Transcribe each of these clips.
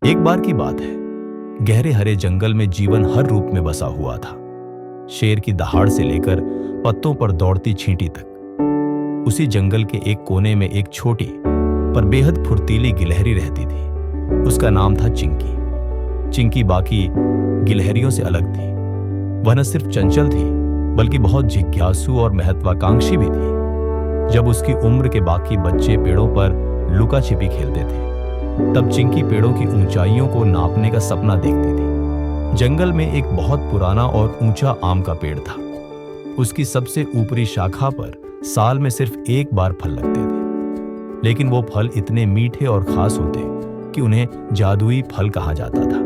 एक बार की बात है, गहरे हरे जंगल में जीवन हर रूप में बसा हुआ था। शेर की दहाड़ से लेकर पत्तों पर दौड़ती चींटी तक। उसी जंगल के एक कोने में एक छोटी पर बेहद फुर्तीली गिलहरी रहती थी। उसका नाम था चिंकी। चिंकी बाकी गिलहरियों से अलग थी। वह न सिर्फ चंचल थी बल्कि बहुत जिज्ञासु और महत्वाकांक्षी भी थी। जब उसकी उम्र के बाकी बच्चे पेड़ों पर लुका छिपी खेलते थे, तब चिंकी पेड़ों की ऊंचाइयों को नापने का सपना देखती थी। जंगल में एक बहुत पुराना और ऊंचा आम का पेड़ था। उसकी सबसे ऊपरी शाखा पर साल में सिर्फ एक बार फल लगते थे, लेकिन वो फल इतने मीठे और खास होते कि उन्हें जादुई फल कहा जाता था।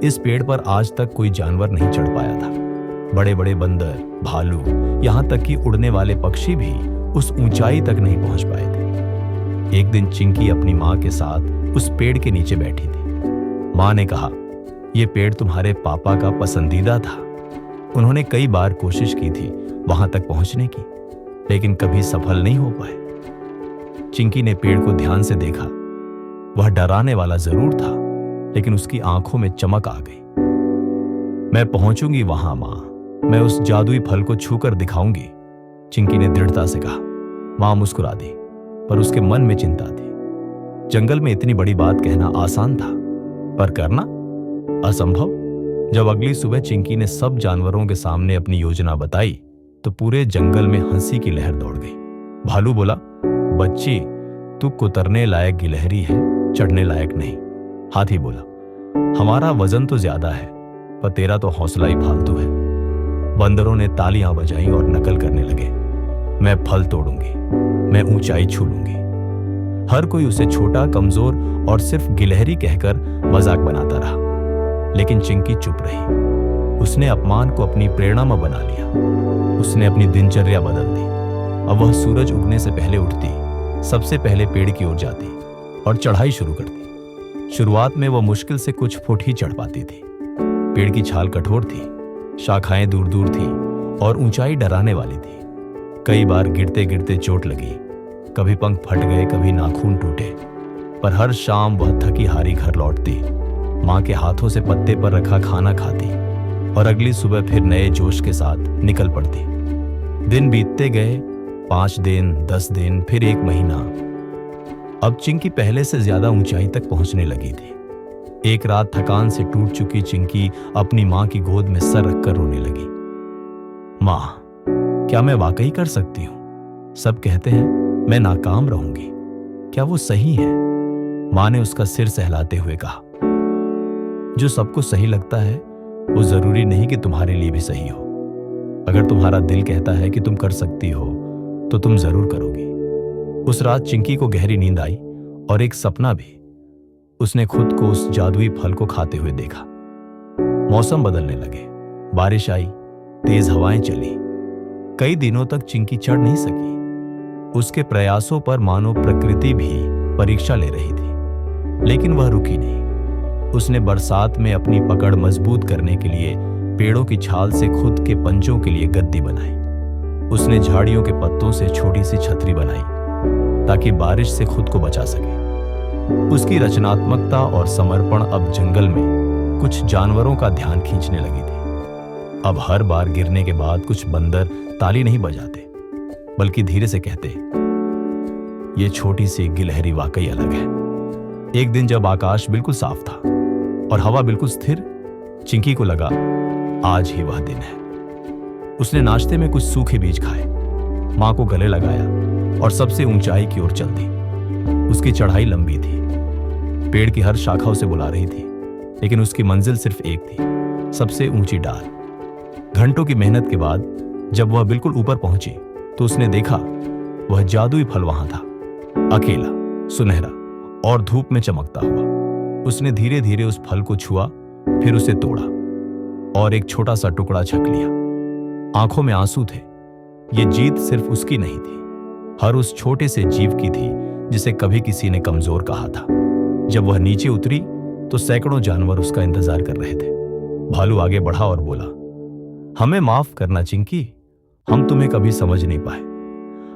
इस पेड़ पर आज तक कोई जानवर नहीं चढ़ पाया था। बड़े बड़े बंदर, भालू, यहां तक कि उड़ने वाले पक्षी भी उस ऊंचाई तक नहीं पहुंच पाए थे। एक दिन चिंकी अपनी मां के साथ उस पेड़ के नीचे बैठी थी। मां ने कहा, यह पेड़ तुम्हारे पापा का पसंदीदा था। उन्होंने कई बार कोशिश की थी वहां तक पहुंचने की, लेकिन कभी सफल नहीं हो पाए। चिंकी ने पेड़ को ध्यान से देखा। वह डराने वाला जरूर था, लेकिन उसकी आंखों में चमक आ गई। मैं पहुंचूंगी वहां मां, मैं उस जादुई फल को छूकर दिखाऊंगी, चिंकी ने दृढ़ता से कहा। मां मुस्कुरा दी, पर उसके मन में चिंता थी। जंगल में इतनी बड़ी बात कहना आसान था, पर करना असंभव। जब अगली सुबह चिंकी ने सब जानवरों के सामने अपनी योजना बताई, तो पूरे जंगल में हंसी की लहर दौड़ गई। भालू बोला, बच्ची, तू कुतरने लायक गिलहरी है, चढ़ने लायक नहीं। हाथी बोला, हमारा वजन तो ज्यादा है, पर तेरा तो हौसला ही फालतू है। बंदरों ने तालियां बजाई और नकल करने लगे, मैं फल तोड़ूंगी, मैं ऊंचाई छू लूंगी। हर कोई उसे छोटा, कमजोर और सिर्फ गिलहरी कहकर मजाक बनाता रहा, लेकिन चिंकी चुप रही। उसने अपमान को अपनी प्रेरणा में बना लिया। उसने अपनी दिनचर्या बदल दी। अब वह सूरज उगने से पहले उठती, सबसे पहले पेड़ की ओर जाती और चढ़ाई शुरू करती। शुरुआत में वह मुश्किल से कुछ फुट ही चढ़ पाती थी। पेड़ की छाल कठोर थी, शाखाएं दूर दूर थी और ऊंचाई डराने वाली थी। कई बार गिरते गिरते चोट लगी, कभी पंख फट गए, कभी नाखून टूटे, पर हर शाम वह थकी हारी घर लौटती, मां के हाथों से पत्ते पर रखा खाना खाती और अगली सुबह फिर नए जोश के साथ निकल पड़ती। दिन बीतते गए, 5 दिन, 10 दिन, फिर 1 महीना। अब चिंकी पहले से ज्यादा ऊंचाई तक पहुंचने लगी थी। एक रात थकान से टूट चुकी चिंकी अपनी मां की गोद में सर रखकर रोने लगी। मां, क्या मैं वाकई कर सकती हूं? सब कहते हैं मैं नाकाम रहूंगी, क्या वो सही है? मां ने उसका सिर सहलाते हुए कहा, जो सबको सही लगता है वो जरूरी नहीं कि तुम्हारे लिए भी सही हो। अगर तुम्हारा दिल कहता है कि तुम कर सकती हो, तो तुम जरूर करोगी। उस रात चिंकी को गहरी नींद आई और एक सपना भी। उसने खुद को उस जादुई फल को खाते हुए देखा। मौसम बदलने लगे, बारिश आई, तेज हवाएं चली। कई दिनों तक चिंकी चढ़ नहीं सकी। उसके प्रयासों पर मानो प्रकृति भी परीक्षा ले रही थी, लेकिन वह रुकी नहीं। उसने बरसात में अपनी पकड़ मजबूत करने के लिए पेड़ों की छाल से खुद के पंजों के लिए गद्दी बनाई। उसने झाड़ियों के पत्तों से छोटी सी छतरी बनाई ताकि बारिश से खुद को बचा सके। उसकी रचनात्मकता और समर्पण अब जंगल में कुछ जानवरों का ध्यान खींचने लगी थी। अब हर बार गिरने के बाद कुछ बंदर ताली नहीं बजाते, बल्कि धीरे से कहते, ये छोटी सी गिलहरी वाकई अलग है। एक दिन जब आकाश बिल्कुल साफ था और हवा बिल्कुल स्थिर, चिंकी को लगा आज ही वह दिन है। उसने नाश्ते में कुछ सूखे बीज खाए, मां को गले लगाया और सबसे ऊंचाई की ओर चल दी। उसकी चढ़ाई लंबी थी, पेड़ की हर शाखा उसे बुला रही थी, लेकिन उसकी मंजिल सिर्फ एक थी, सबसे ऊंची डाल। घंटों की मेहनत के बाद जब वह बिल्कुल ऊपर पहुंची, तो उसने देखा वह जादुई फल वहां था, अकेला, सुनहरा और धूप में चमकता हुआ। उसने धीरे धीरे उस फल को छुआ, फिर उसे तोड़ा और एक छोटा सा टुकड़ा छक लिया। आंखों में आंसू थे। ये जीत सिर्फ उसकी नहीं थी, हर उस छोटे से जीव की थी जिसे कभी किसी ने कमजोर कहा था। जब वह नीचे उतरी तो सैकड़ों जानवर उसका इंतजार कर रहे थे। भालू आगे बढ़ा और बोला, हमें माफ करना चिंकी, हम तुम्हें कभी समझ नहीं पाए।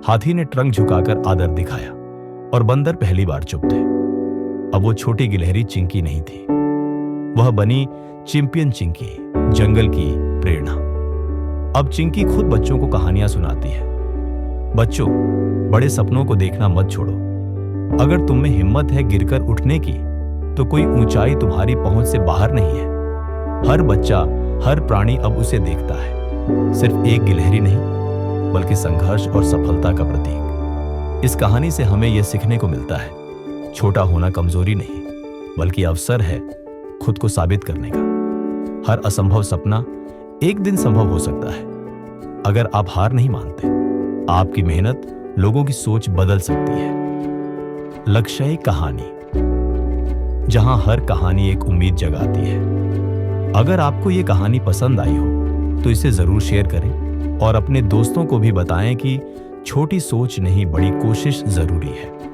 हाथी ने ट्रंक झुकाकर आदर दिखाया और बंदर पहली बार चुप थे। अब वो छोटी गिलहरी चिंकी नहीं थी, वह बनी चैंपियन चिंकी, जंगल की प्रेरणा। अब चिंकी खुद बच्चों को कहानियां सुनाती है। बच्चों, बड़े सपनों को देखना मत छोड़ो। अगर तुम में हिम्मत है गिरकर उठने की, तो कोई ऊंचाई तुम्हारी पहुंच से बाहर नहीं है। हर बच्चा, हर प्राणी अब उसे देखता है, सिर्फ एक गिलहरी नहीं, बल्कि संघर्ष और सफलता का प्रतीक। इस कहानी से हमें यह सीखने को मिलता है, छोटा होना कमजोरी नहीं, बल्कि अवसर है खुद को साबित करने का। हर असंभव सपना एक दिन संभव हो सकता है, अगर आप हार नहीं मानते। आपकी मेहनत लोगों की सोच बदल सकती है। लक्ष्य कहानी, जहां हर कहानी एक उम्मीद जगाती है। अगर आपको ये कहानी पसंद आई हो तो इसे जरूर शेयर करें और अपने दोस्तों को भी बताएं कि छोटी सोच नहीं, बड़ी कोशिश जरूरी है।